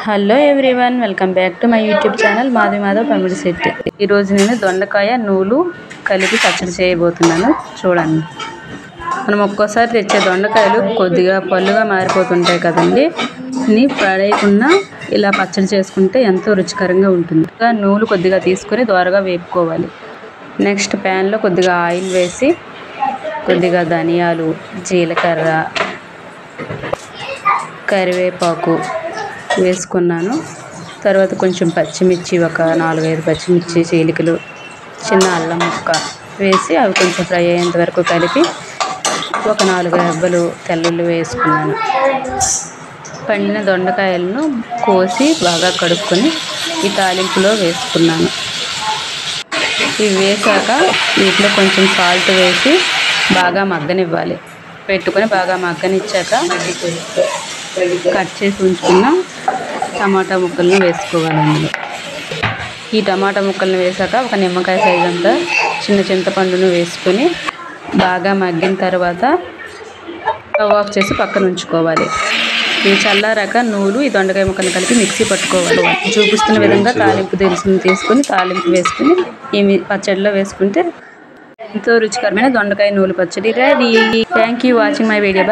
Hello everyone, welcome back to my YouTube channel Madhavi Madhav Pamidi set. ఈరోజు నేను దొండకాయ నూలు కలిపి పచ్చడి చేయబోతున్నాను. చూడండి, మనం ఒక్కోసారి తెచ్చే దొండకాయలు కొద్దిగా పళ్ళుగా మారిపోతుంటాయి కదండి. ని పడేయకుండా ఇలా పచ్చడి చేసుకుంటే ఎంతో రుచికరంగా ఉంటుంది. నూలు కొద్దిగా తీసుకొని దోరగా వేపుకోవాలి. నెక్స్ట్ ప్యాన్లో కొద్దిగా ఆయిల్ వేసి కొద్దిగా ధనియాలు, జీలకర్ర, కరివేపాకు వేసుకున్నాను. తర్వాత కొంచెం పచ్చిమిర్చి, ఒక 4-5 పచ్చిమిర్చి చీలికలు, చిన్న అల్లం ముక్క వేసి అవి కొంచెం ఫ్రై అయ్యేంత వరకు కలిపి ఒక 4 రెబ్బలు తెల్లుల్లి వేసుకున్నాను. పండిన దొండకాయలను కోసి బాగా కడుక్కొని ఈ తాలింపులో వేసుకున్నాను. ఇవి వేసాక వీటిలో కొంచెం సాల్ట్ వేసి బాగా మగ్గనివ్వాలి. పెట్టుకొని బాగా మగ్గనిచ్చాక కట్ చేసి ఉంచుకున్న టమాటా ముక్కలను వేసుకోవాలి. అందులో ఈ టమాటా ముక్కలను వేసాక ఒక నిమ్మకాయ సైజ్ అంతా చిన్న చింతపండును వేసుకొని బాగా మగ్గిన తర్వాత స్టవ్ ఆఫ్ చేసి పక్కన ఉంచుకోవాలి. ఇవి చల్లారాక నూలు ఈ దొండకాయ ముక్కలను కలిపి మిక్సీ పట్టుకోవాలి. చూపిస్తున్న విధంగా తాలింపు దినుసులను తీసుకొని తాలింపు వేసుకుని ఈ పచ్చడిలో వేసుకుంటే ఎంతో రుచికరమైన దొండకాయ నూలు పచ్చడి ready. Thank you watching my video.